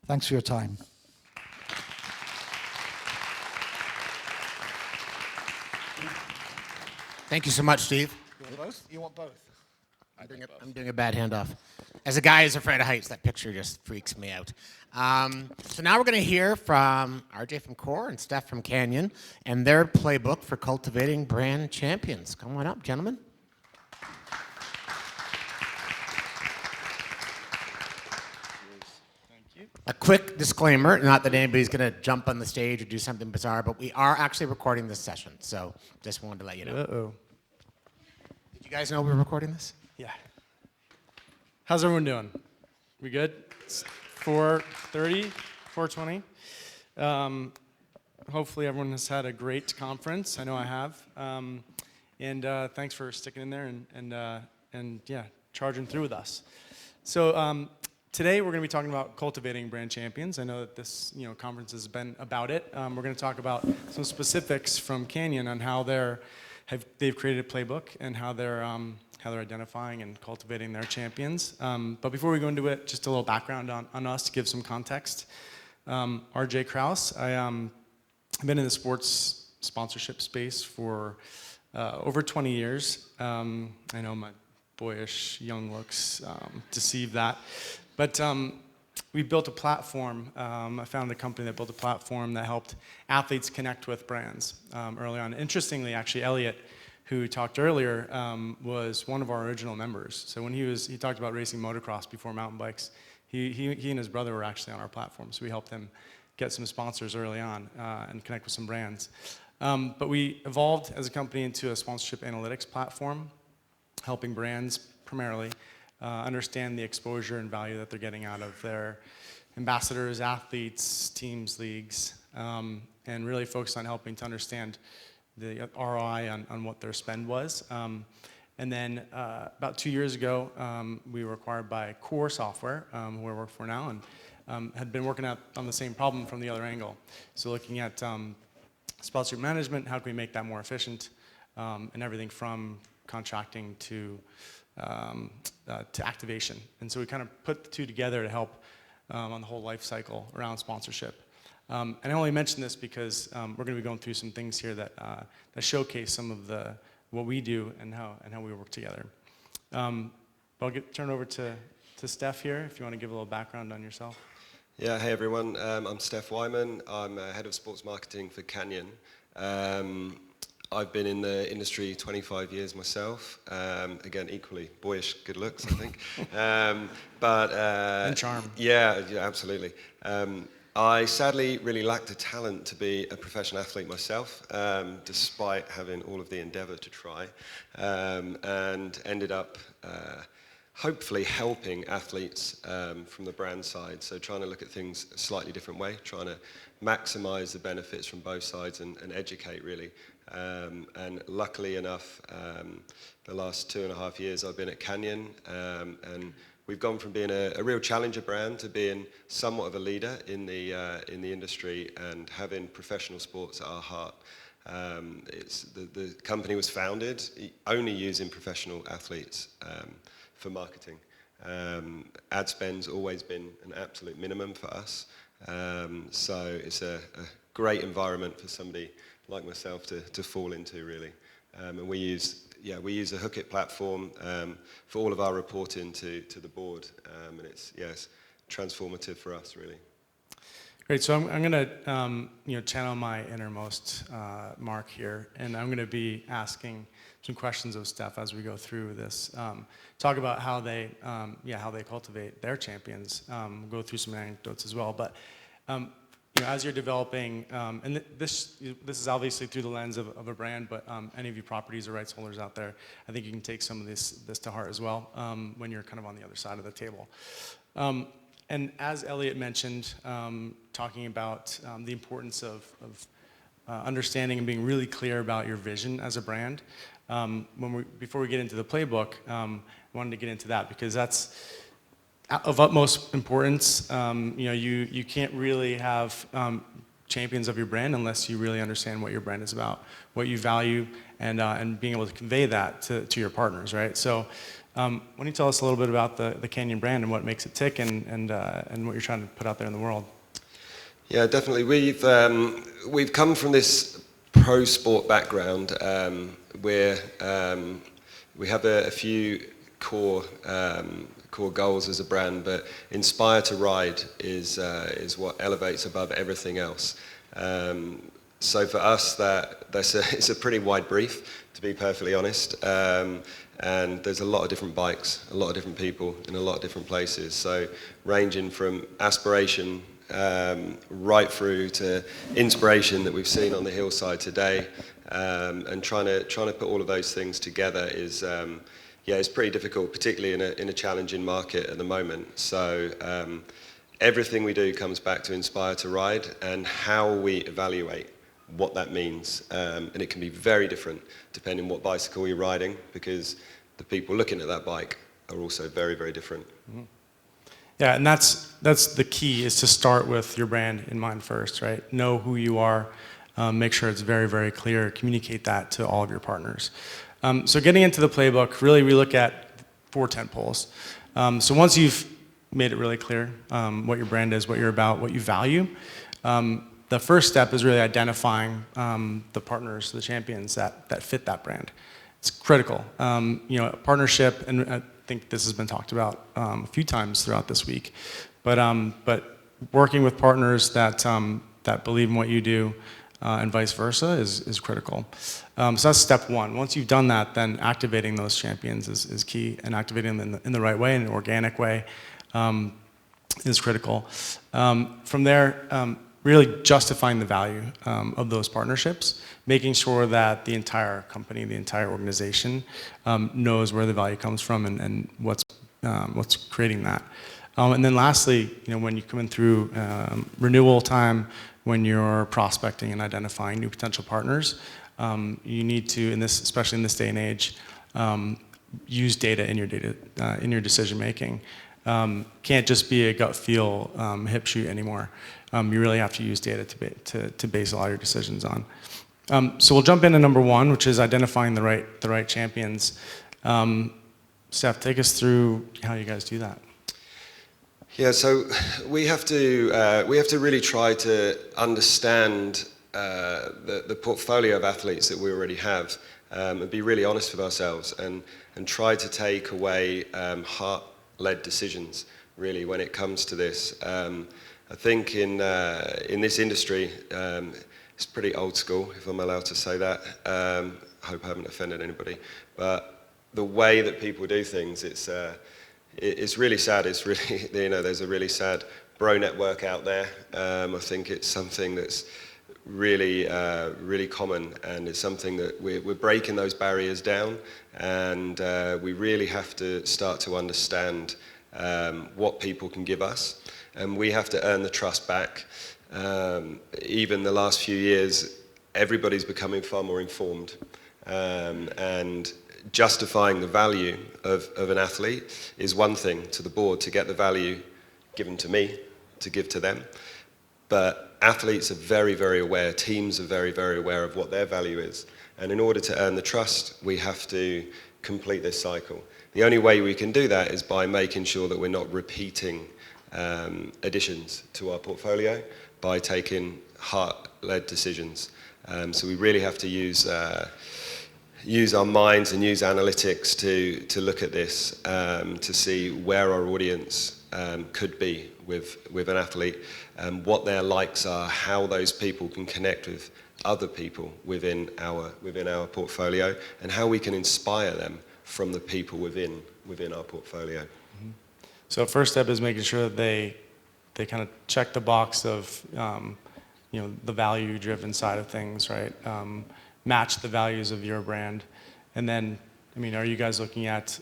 Thanks for your time. Thank you so much, Steve. You want both? You want both? I'm doing a bad handoff. As a guy who's afraid of heights, that picture just freaks me out. So now we're going to hear from RJ from Core and Steph from Canyon and their playbook for cultivating brand champions. Come on up, gentlemen. A quick disclaimer, not that anybody's going to jump on the stage or do something bizarre, but we are actually recording this session, so just wanted to let you know. Uh-oh. Did you guys know we were recording this? Yeah. How's everyone doing? We good? It's 4:30, 4:20. Hopefully everyone has had a great conference. I know I have. And thanks for sticking in there and yeah, charging through with us. So today we're going to be talking about cultivating brand champions. I know that this conference has been about it. We're going to talk about some specifics from Canyon on how they've created a playbook and how they're identifying and cultivating their champions. But before we go into it, just a little background on us to give some context. RJ Krause. I've been in the sports sponsorship space for over 20 years. I know my boyish young looks deceive that. But we built a platform. I founded a company that built a platform that helped athletes connect with brands early on. Interestingly, actually, Elliot, who talked earlier, was one of our original members. So when he talked about racing motocross before mountain bikes, he and his brother were actually on our platform. So we helped him get some sponsors early on and connect with some brands. But we evolved as a company into a sponsorship analytics platform, helping brands primarily understand the exposure and value that they're getting out of their ambassadors, athletes, teams, leagues, and really focus on helping to understand the ROI on what their spend was. And then about 2 years ago, we were acquired by Core Software, who I work for now, and had been working on the same problem from the other angle. So looking at sponsorship management, how can we make that more efficient, and everything from contracting to activation. And so we kind of put the two together to help on the whole life cycle around sponsorship. And I only mention this because we're going to be going through some things here that showcase some of what we do and how we work together. But I'll turn it over to Steph here, if you want to give a little background on yourself. Yeah, hey everyone. I'm Steph Wyman. I'm head of sports marketing for Canyon. I've been in the industry 25 years myself. Again, equally boyish good looks, I think. And charm. Yeah, absolutely. I sadly really lacked the talent to be a professional athlete myself, despite having all of the endeavor to try, and ended up hopefully helping athletes from the brand side. So trying to look at things a slightly different way, trying to maximize the benefits from both sides and educate really. And luckily enough, the last 2.5 years I've been at Canyon, and we've gone from being a real challenger brand to being somewhat of a leader in the industry and having professional sports at our heart. The company was founded only using professional athletes for marketing. Ad spend's always been an absolute minimum for us. So it's a great environment for somebody like myself to fall into really. And we use a Hookit platform for all of our reporting to the board, and it's transformative for us really. Great. So I'm going to channel my innermost Mark here, and I'm going to be asking some questions of Steph as we go through this. Talk about how they cultivate their champions. Go through some anecdotes as well, but. As you're developing, and this is obviously through the lens of a brand, but any of you properties or rights holders out there, I think you can take some of this to heart as well when you're kind of on the other side of the table. And as Elliot mentioned, talking about the importance of understanding and being really clear about your vision as a brand. Before we get into the playbook, I wanted to get into that because that's of utmost importance. You can't really have champions of your brand unless you really understand what your brand is about, what you value, and being able to convey that to your partners, right? So Why don't you tell us a little bit about the Canyon brand and what makes it tick and what you're trying to put out there in the world? Yeah, definitely. We've come from this pro sport background where we have a few core goals as a brand, but inspire to ride is what elevates above everything else. So for us, it's a pretty wide brief, to be perfectly honest. And there's a lot of different bikes, a lot of different people in a lot of different places. So ranging from aspiration right through to inspiration that we've seen on the hillside today, and trying to put all of those things together is it's pretty difficult, particularly in a challenging market at the moment. So everything we do comes back to inspire to ride and how we evaluate what that means, and it can be very different depending what bicycle you're riding, because the people looking at that bike are also very, very different. Mm-hmm. Yeah, and that's the key, is to start with your brand in mind first, right? Know who you are, make sure it's very, very clear, communicate that to all of your partners. So getting into the playbook, really we look at 4 tent poles. So once you've made it really clear what your brand is, what you're about, what you value, the first step is really identifying the partners, the champions that fit that brand. It's critical. A partnership, and I think this has been talked about a few times throughout this week, but working with partners that believe in what you do and vice versa is critical. So that's step 1. Once you've done that, then activating those champions is key, and activating them in the right way, in an organic way, is critical. From there, really justifying the value of those partnerships, making sure that the entire company, the entire organization knows where the value comes from and what's creating that. And then lastly, when you come in through renewal time, when you're prospecting and identifying new potential partners, you need to, especially in this day and age, use data in your decision making. Can't just be a gut feel hip shoot anymore. You really have to use data to base a lot of your decisions on. So we'll jump into number 1, which is identifying the right champions. Steph, take us through how you guys do that. Yeah, so we have to really try to understand the portfolio of athletes that we already have, and be really honest with ourselves, and try to take away heart-led decisions, really, when it comes to this. I think in this industry, it's pretty old school, if I'm allowed to say that. I hope I haven't offended anybody. But the way that people do things, it's really sad. It's really, there's a really sad bro network out there. I think it's something that's really, really common, and it's something that we're breaking those barriers down, and we really have to start to understand what people can give us, and we have to earn the trust back. Even the last few years, everybody's becoming far more informed, and justifying the value of an athlete is one thing to the board, to get the value given to me, to give to them. But athletes are very, very aware, teams are very, very aware of what their value is. And in order to earn the trust, we have to complete this cycle. The only way we can do that is by making sure that we're not repeating additions to our portfolio, by taking heart-led decisions. So we really have to use our minds and use analytics to look at this, to see where our audience could be with an athlete, what their likes are, how those people can connect with other people within our portfolio, and how we can inspire them from the people within our portfolio. Mm-hmm. So first step is making sure that they kind of check the box of the value-driven side of things, right? Match the values of your brand, and then, are you guys looking at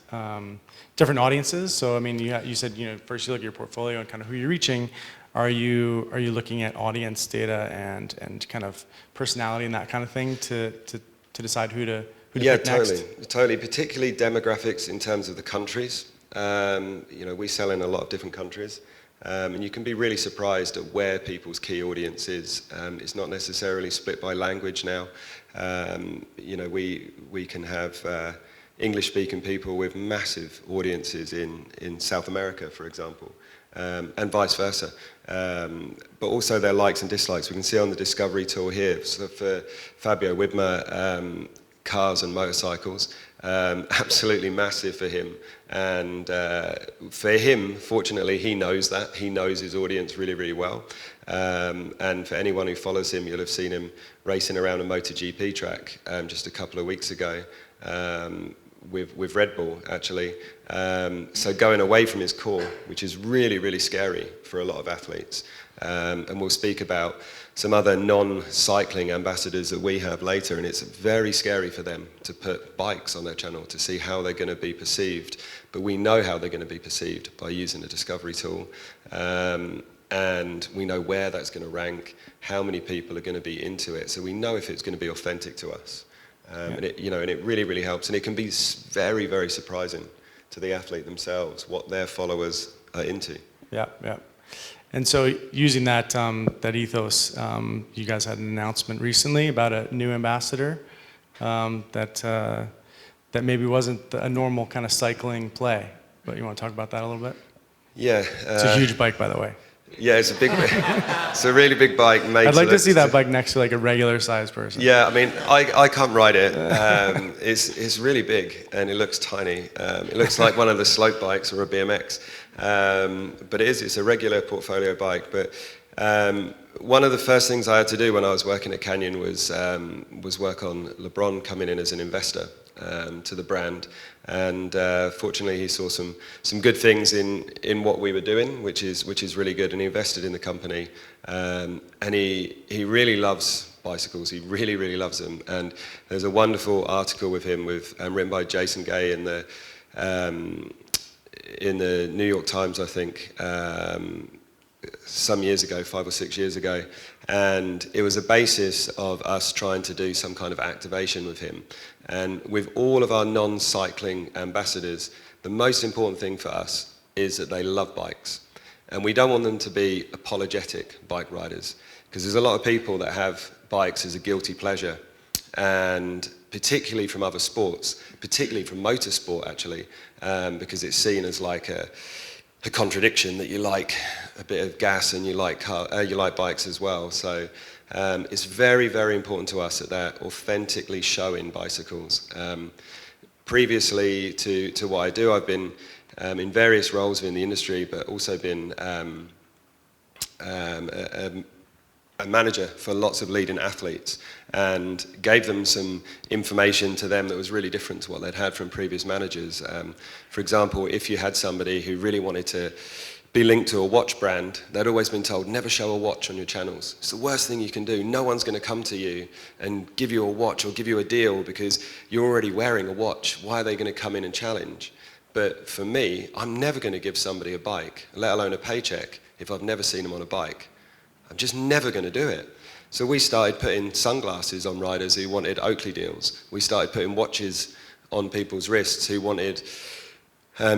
different audiences? So, you said, first you look at your portfolio and kind of who you're reaching. Are you looking at audience data and kind of personality and that kind of thing to decide who to pick next? Totally. Particularly demographics in terms of the countries. We sell in a lot of different countries. And you can be really surprised at where people's key audience is. It's not necessarily split by language now. We can have English-speaking people with massive audiences in South America, for example, and vice versa. But also their likes and dislikes. We can see on the Discovery Tour here, so for Fabio Widmer, cars and motorcycles, absolutely massive for him. And for him, fortunately, he knows that. He knows his audience really, really well. And for anyone who follows him, you'll have seen him racing around a MotoGP track just a couple of weeks ago with Red Bull, actually. So going away from his core, which is really, really scary for a lot of athletes. And we'll speak about some other non-cycling ambassadors that we have later, and it's very scary for them to put bikes on their channel to see how they're going to be perceived. But we know how they're going to be perceived by using the Discovery tool. And we know where that's going to rank, how many people are going to be into it. So we know if it's going to be authentic to us. And it really, really helps. And it can be very, very surprising to the athlete themselves what their followers are into. Yeah, yeah. And so using that that ethos, you guys had an announcement recently about a new ambassador that maybe wasn't a normal kind of cycling play. But you want to talk about that a little bit? Yeah. It's a huge bike, by the way. Yeah, it's a big, it's a really big bike. I'd like to see that bike next to like a regular sized person. Yeah, I mean, I can't ride it. It's really big and it looks tiny. It looks like one of the slope bikes or a BMX. But it's a regular portfolio bike. But one of the first things I had to do when I was working at Canyon was work on LeBron coming in as an investor to the brand. And fortunately, he saw some good things in what we were doing, which is really good. And he invested in the company. And he really loves bicycles. He really, really loves them. And there's a wonderful article with him written by Jason Gay in the New York Times, I think, some years ago, 5 or 6 years ago. And it was a basis of us trying to do some kind of activation with him. And with all of our non-cycling ambassadors, the most important thing for us is that they love bikes. And we don't want them to be apologetic bike riders, because there's a lot of people that have bikes as a guilty pleasure, and particularly from other sports, particularly from motorsport, actually, because it's seen as like a contradiction that you like a bit of gas and you like bikes as well. So it's very, very important to us that they're authentically showing bicycles. Previously to what I do, I've been in various roles within the industry, but also been a manager for lots of leading athletes, and gave them some information to them that was really different to what they'd had from previous managers. For example, if you had somebody who really wanted to be linked to a watch brand, they'd always been told, never show a watch on your channels. It's the worst thing you can do. No one's going to come to you and give you a watch or give you a deal because you're already wearing a watch. Why are they going to come in and challenge? But for me, I'm never going to give somebody a bike, let alone a paycheck, if I've never seen them on a bike. I'm just never going to do it. So we started putting sunglasses on riders who wanted Oakley deals. We started putting watches on people's wrists who wanted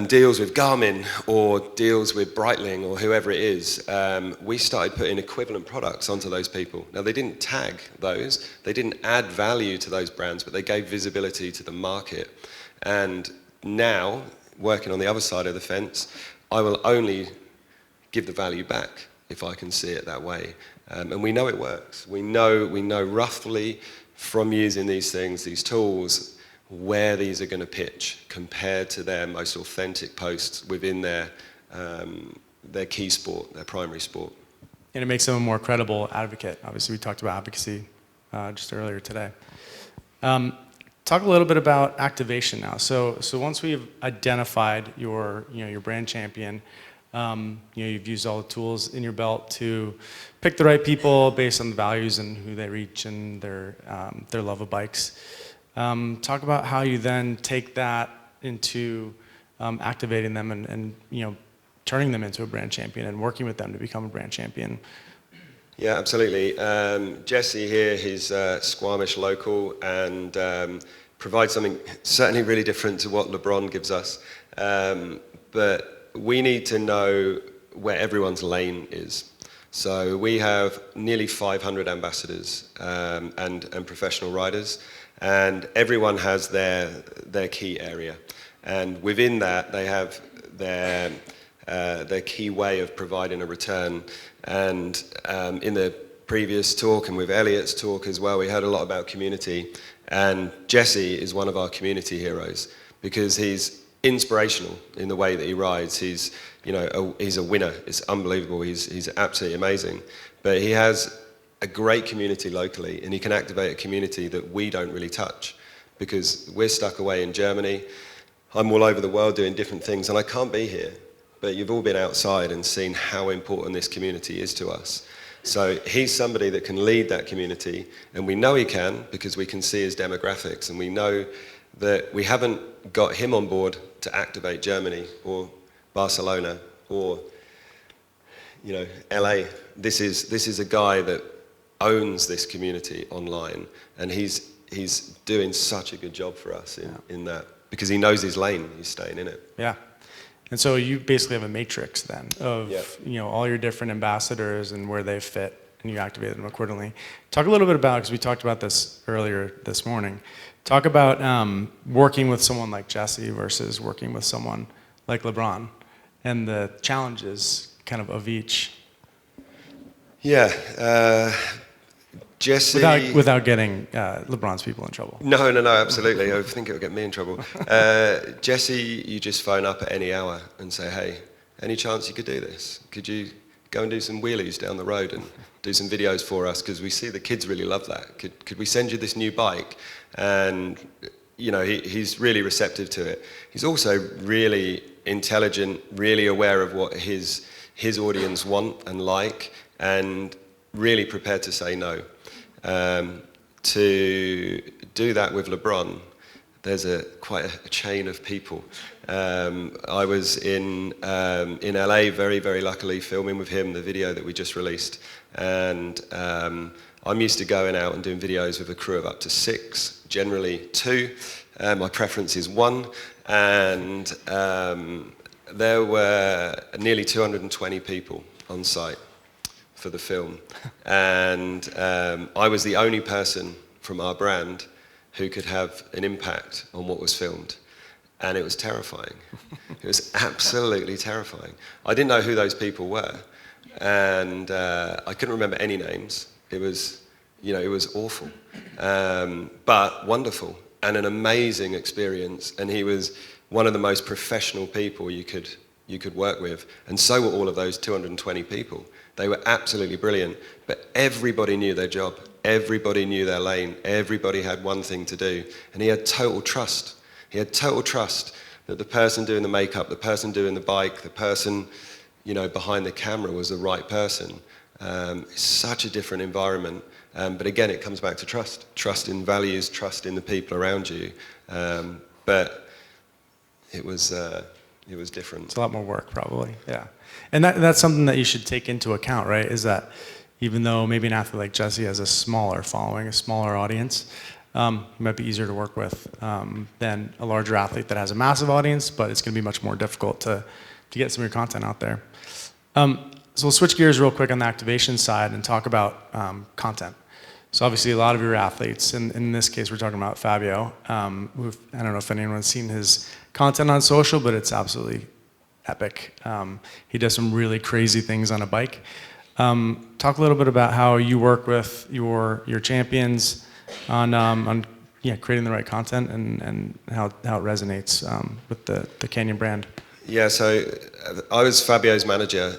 deals with Garmin or deals with Breitling or whoever it is. We started putting equivalent products onto those people. Now, they didn't tag those. They didn't add value to those brands, but they gave visibility to the market. And now, working on the other side of the fence, I will only give the value back if I can see it that way. And we know it works. We know roughly from using these things, these tools, where these are going to pitch compared to their most authentic posts within their key sport, their primary sport. And it makes them a more credible advocate. Obviously, we talked about advocacy just earlier today. Talk a little bit about activation now. So once we've identified your brand champion, you've used all the tools in your belt to pick the right people based on the values and who they reach and their love of bikes. Talk about how you then take that into activating them and turning them into a brand champion and working with them to become a brand champion. Yeah, absolutely. Jesse here, he's Squamish local and provides something certainly really different to what LeBron gives us. But we need to know where everyone's lane is. So we have nearly 500 ambassadors and professional riders. and everyone has their key area, and within that they have their key way of providing a return. And in the previous talk and with Elliot's talk as well, we heard a lot about community, and Jesse is one of our community heroes because he's inspirational in the way that he rides. He's a winner. It's unbelievable. He's absolutely amazing. But he has a great community locally, and he can activate a community that we don't really touch because we're stuck away in Germany. I'm all over the world doing different things, and I can't be here. But you've all been outside and seen how important this community is to us. So he's somebody that can lead that community, and we know he can because we can see his demographics, and we know that we haven't got him on board to activate Germany or Barcelona or LA. This is a guy that owns this community online, and he's doing such a good job for us in that because he knows his lane. He's staying in it. Yeah. And so you basically have a matrix then of all your different ambassadors and where they fit, and you activate them accordingly. Talk a little bit about, because we talked about this earlier this morning, talk about working with someone like Jesse versus working with someone like LeBron and the challenges kind of each. Yeah. Jesse... Without getting LeBron's people in trouble. No, absolutely. I think it would get me in trouble. Jesse, you just phone up at any hour and say, hey, any chance you could do this? Could you go and do some wheelies down the road and do some videos for us? Because we see the kids really love that. Could we send you this new bike? And, he's really receptive to it. He's also really intelligent, really aware of what his audience want and like, and really prepared to say no. To do that with LeBron, there's quite a chain of people. I was in LA very, very luckily filming with him the video that we just released, and I'm used to going out and doing videos with a crew of up to 6, generally 2. My preference is 1, and there were nearly 220 people on site for the film, and I was the only person from our brand who could have an impact on what was filmed, and it was terrifying. It was absolutely terrifying. I didn't know who those people were, and I couldn't remember any names. It was awful, but wonderful and an amazing experience. And he was one of the most professional people you could work with, and so were all of those 220 people. They were absolutely brilliant, but everybody knew their job. Everybody knew their lane. Everybody had one thing to do, and he had total trust. He had total trust that the person doing the makeup, the person doing the bike, the person, behind the camera was the right person. It's such a different environment, but again, it comes back to trust. Trust in values, trust in the people around you. But it was different. It's a lot more work, probably. Yeah. And that's something that you should take into account, right? Is that even though maybe an athlete like Jesse has a smaller following, a smaller audience, he might be easier to work with than a larger athlete that has a massive audience, but it's going to be much more difficult to get some of your content out there. So we'll switch gears real quick on the activation side and talk about content. So obviously a lot of your athletes, and in this case we're talking about Fabio, I don't know if anyone's seen his content on social, but it's absolutely epic. He does some really crazy things on a bike. Talk a little bit about how you work with your champions on creating the right content and how it resonates with the Canyon brand. Yeah, so I was Fabio's manager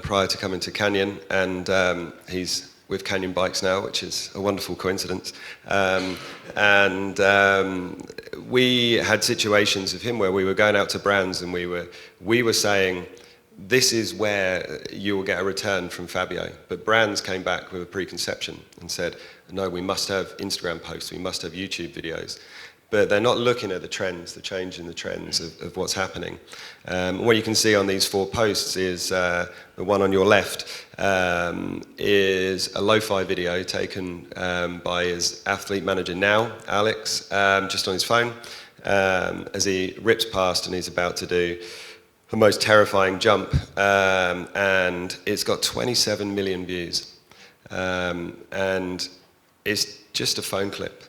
prior to coming to Canyon, and he's with Canyon Bikes now, which is a wonderful coincidence. We had situations of him where we were going out to brands and we were saying, this is where you will get a return from Fabio. But brands came back with a preconception and said, no, we must have Instagram posts, we must have YouTube videos. But they're not looking at the trends, the change in the trends of what's happening. What you can see on these 4 posts is the one on your left is a lo-fi video taken by his athlete manager now, Alex, just on his phone, as he rips past and he's about to do the most terrifying jump, and it's got 27 million views, and it's just a phone clip.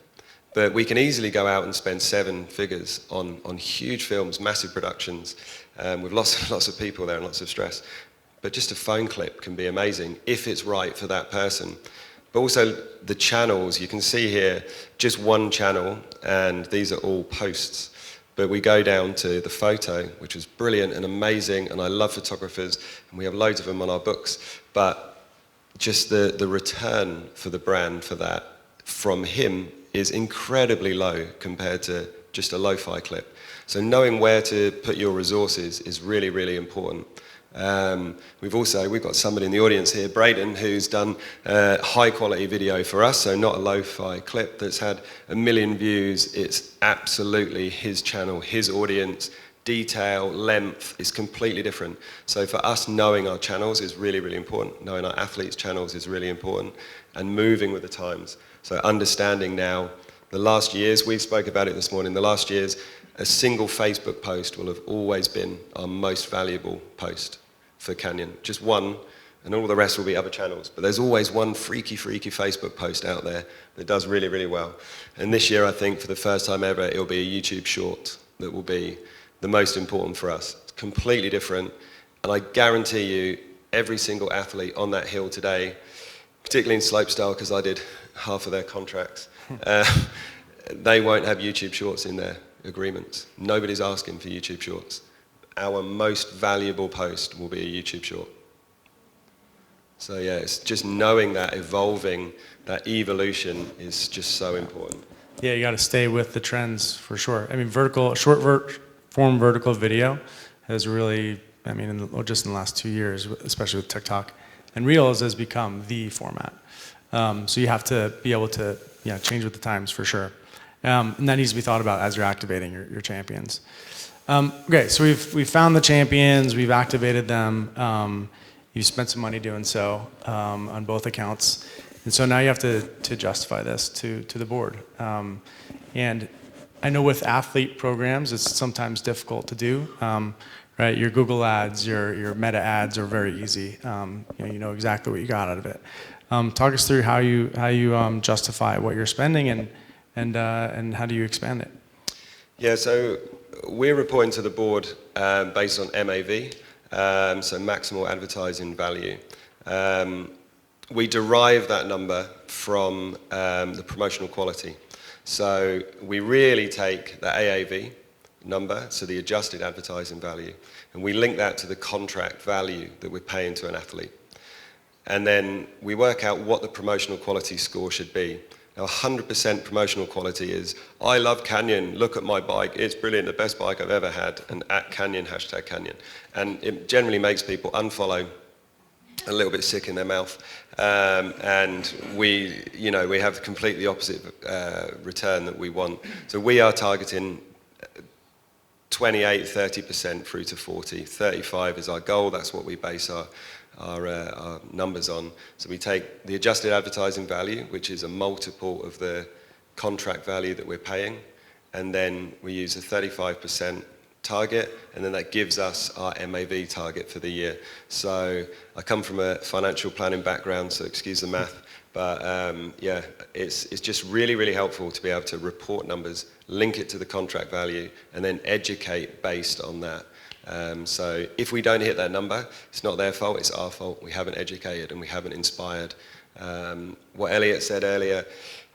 But we can easily go out and spend 7 figures on huge films, massive productions, with lots of people there and lots of stress. But just a phone clip can be amazing if it's right for that person. But also the channels, you can see here just one channel, and these are all posts. But we go down to the photo, which was brilliant and amazing, and I love photographers, and we have loads of them on our books. But just the return for the brand for that from him is incredibly low compared to just a lo-fi clip. So knowing where to put your resources is really, really important. We've got somebody in the audience here, Braden, who's done high quality video for us, so not a lo-fi clip that's had 1 million views. It's absolutely his channel, his audience, detail, length is completely different. So for us, knowing our channels is really, really important. Knowing our athletes' channels is really important, and moving with the times. So understanding now, the last years, we spoke about it this morning, the last years, a single Facebook post will have always been our most valuable post for Canyon. Just one, and all the rest will be other channels. But there's always one freaky Facebook post out there that does really, really well. And this year, I think, for the first time ever, it'll be a YouTube short that will be the most important for us. It's completely different. And I guarantee you, every single athlete on that hill today, particularly in slopestyle, because I did half of their contracts, they won't have YouTube shorts in their agreements. Nobody's asking for YouTube shorts. Our most valuable post will be a YouTube short. So yeah, it's just knowing that, evolving, that evolution is just so important. Yeah, you got to stay with the trends for sure. I mean, short-form vertical video has really, I mean, just in the last 2 years, especially with TikTok, and Reels has become the format. So you have to be able to change with the times for sure. And that needs to be thought about as you're activating your champions. Okay, so we've found the champions, we've activated them. You've spent some money doing so on both accounts. And so now you have to justify this to the board. And I know with athlete programs, it's sometimes difficult to do. Right, your Google ads, your Meta ads are very easy. You know exactly what you got out of it. Talk us through how you justify what you're spending and how do you expand it? Yeah, so we're reporting to the board based on MAV, so maximal advertising value. We derive that number from the promotional quality. So we really take the AAV number, so the adjusted advertising value, and we link that to the contract value that we're paying to an athlete. And then we work out what the promotional quality score should be. Now, 100% promotional quality is, I love Canyon, look at my bike, it's brilliant, the best bike I've ever had, and at Canyon, hashtag Canyon. And it generally makes people unfollow, a little bit sick in their mouth, and we have completely opposite return that we want. So we are targeting 28, 30% through to 40. 35 is our goal, that's what we base our numbers on. So we take the adjusted advertising value, which is a multiple of the contract value that we're paying, and then we use a 35% target, and then that gives us our MAV target for the year. So I come from a financial planning background, so excuse the math, but yeah, it's just really, really helpful to be able to report numbers, link it to the contract value, and then educate based on that. So if we don't hit that number, it's not their fault, it's our fault. We haven't educated and we haven't inspired. What Elliot said earlier,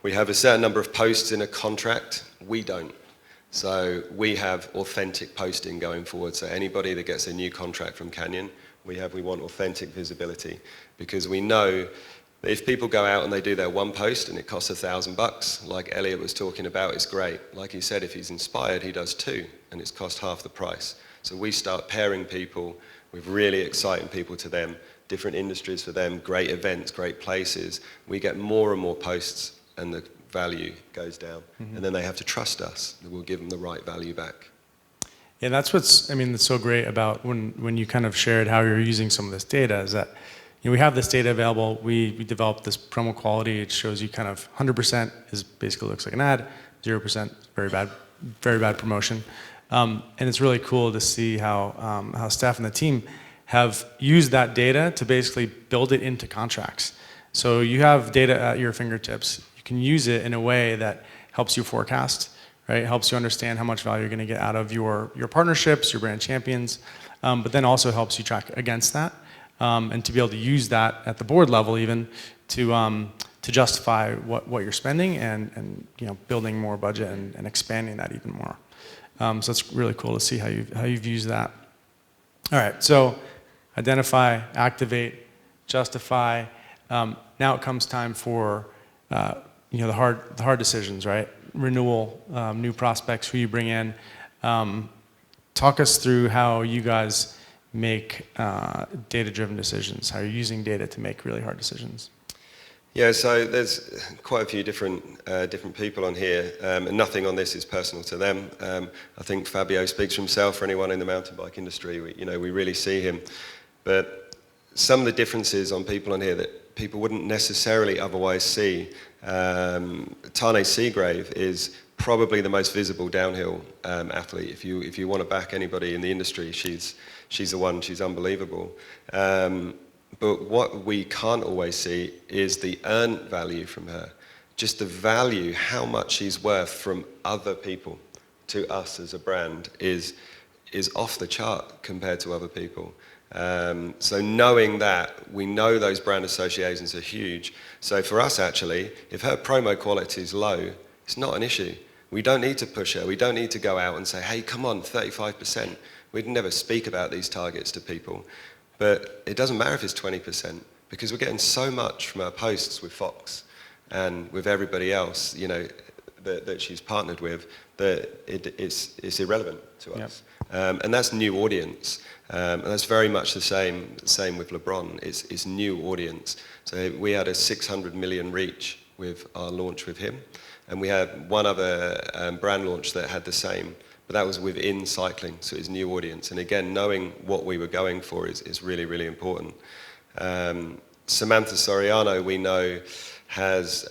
we have a certain number of posts in a contract, we don't. So we have authentic posting going forward. So anybody that gets a new contract from Canyon, we want authentic visibility, because we know that if people go out and they do their one post and it costs $1,000, like Elliot was talking about, it's great. Like he said, if he's inspired, he does 2, and it's cost half the price. So we start pairing people with really exciting people to them, different industries for them, great events, great places. We get more and more posts and the value goes down. Mm-hmm. And then they have to trust us that we'll give them the right value back. Yeah, that's that's so great about when you kind of shared how you're using some of this data is that we have this data available. We developed this promo quality. It shows you kind of 100% is basically looks like an ad, 0% very bad promotion. And it's really cool to see how staff and the team have used that data to basically build it into contracts. So you have data at your fingertips. You can use it in a way that helps you forecast, right? It helps you understand how much value you're going to get out of your partnerships, your brand champions, but then also helps you track against that, and to be able to use that at the board level even to justify what you're spending and building more budget and expanding that even more. So it's really cool to see how you've used that. All right, so identify, activate, justify. Now it comes time for the hard decisions, right? Renewal, new prospects, who you bring in. Talk us through how you guys make data-driven decisions, how you're using data to make really hard decisions. Yeah, so there's quite a few different people on here, and nothing on this is personal to them. I think Fabio speaks for himself. For anyone in the mountain bike industry, we really see him. But some of the differences on people on here that people wouldn't necessarily otherwise see. Tane Seagrave is probably the most visible downhill athlete. If you want to back anybody in the industry, she's the one. She's unbelievable. But what we can't always see is the earned value from her. Just the value, how much she's worth from other people to us as a brand is off the chart compared to other people. So knowing that, we know those brand associations are huge. So for us actually, if her promo quality is low, it's not an issue. We don't need to push her. We don't need to go out and say, hey, come on, 35%. We'd never speak about these targets to people. But it doesn't matter if it's 20%, because we're getting so much from our posts with Fox and with everybody else, that she's partnered with, that it's irrelevant to us. Yep. And that's new audience. And that's very much the same with LeBron. It's new audience. So we had a 600 million reach with our launch with him. And we had one other brand launch that had the same. But that was within cycling, so it's new audience. And again, knowing what we were going for is really, really important. Samantha Soriano, we know, has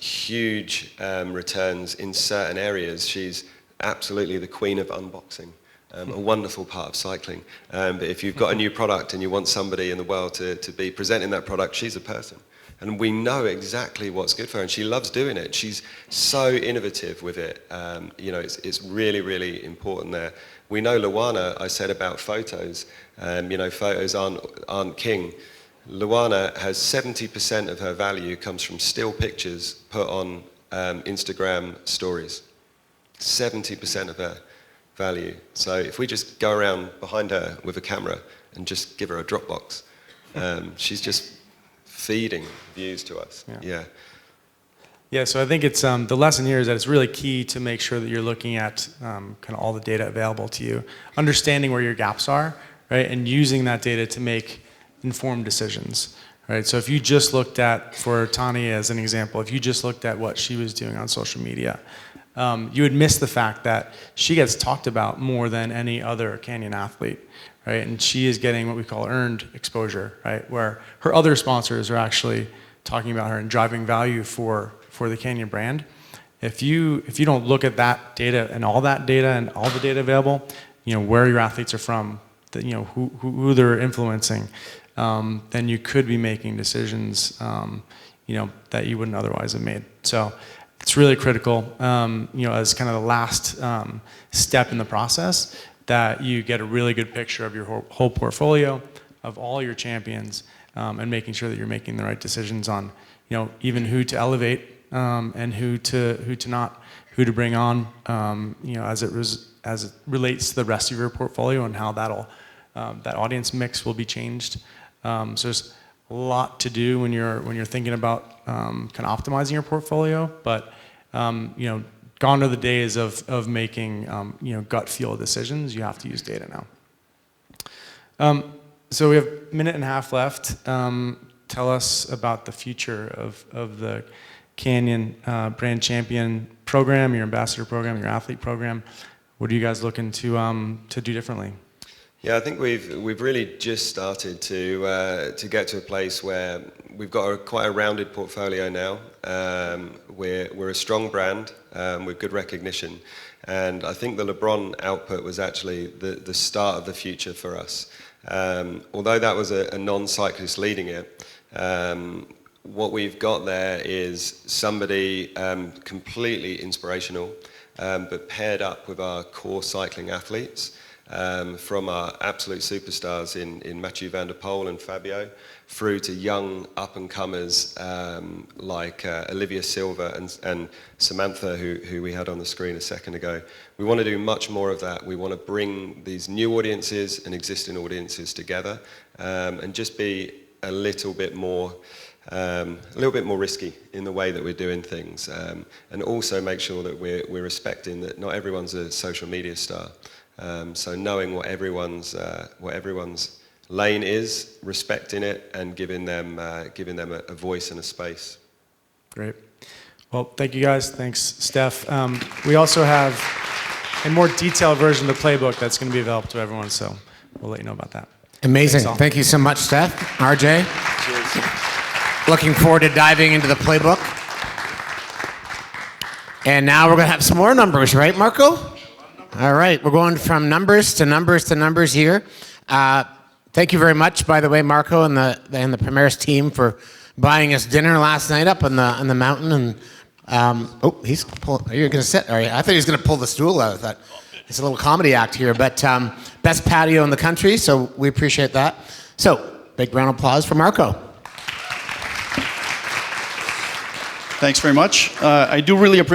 huge returns in certain areas. She's absolutely the queen of unboxing, a wonderful part of cycling. But if you've got a new product and you want somebody in the world to be presenting that product, she's a person. And we know exactly what's good for her, and she loves doing it. She's so innovative with it. It's really, really important there. We know Luana, I said about photos, photos aren't king. Luana has 70% of her value comes from still pictures put on Instagram stories. 70% of her value. So if we just go around behind her with a camera and just give her a Dropbox, she's just feeding views to us. Yeah, so I think it's the lesson here is that it's really key to make sure that you're looking at kind of all the data available to you, understanding where your gaps are, right, and using that data to make informed decisions, right? So if you just looked at, for Tanya as an example, if you just looked at what she was doing on social media, you would miss the fact that she gets talked about more than any other Canyon athlete, right? And she is getting what we call earned exposure, right? Where her other sponsors are actually talking about her and driving value for the Canyon brand. If you don't look at that data and all that data and all the data available, where your athletes are from, who they're influencing, then you could be making decisions, that you wouldn't otherwise have made. So it's really critical, as kind of the last step in the process, that you get a really good picture of your whole portfolio, of all your champions, and making sure that you're making the right decisions on, even who to elevate and who to bring on, as it relates to the rest of your portfolio and how that audience mix will be changed. So there's a lot to do when you're thinking about kind of optimizing your portfolio, but gone are the days of making gut feel decisions. You have to use data now. So we have a minute and a half left. Tell us about the future of the Canyon Brand Champion program, your ambassador program, your athlete program. What are you guys looking to do differently? Yeah, I think we've really just started to get to a place where we've got quite a rounded portfolio now. We're a strong brand with good recognition, and I think the LeBron output was actually the start of the future for us. Although that was a non-cyclist leading it, what we've got there is somebody completely inspirational, but paired up with our core cycling athletes, from our absolute superstars in Mathieu van der Poel and Fabio, through to young up-and-comers like Olivia Silva and Samantha, who we had on the screen a second ago. We want to do much more of that. We want to bring these new audiences and existing audiences together, and just be a little bit more risky in the way that we're doing things, and also make sure that we're respecting that not everyone's a social media star. So knowing what everyone's lane is, respecting it, and giving them a voice and a space. Great. Well, thank you guys. Thanks, Steph. We also have a more detailed version of the playbook that's going to be available to everyone, so we'll let you know about that. Amazing. Thanks all. Thank you so much, Steph. RJ. Cheers. Looking forward to diving into the playbook. And now we're going to have some more numbers, right, Marco? All right. We're going from numbers to numbers to numbers here. Thank you very much, by the way, Marco and the Primaris team, for buying us dinner last night up on the mountain. And he's pulling. Are you going to sit? All right. I thought he was going to pull the stool out. I thought it's a little comedy act here, but best patio in the country, so we appreciate that. So big round of applause for Marco. Thanks very much. I do really appreciate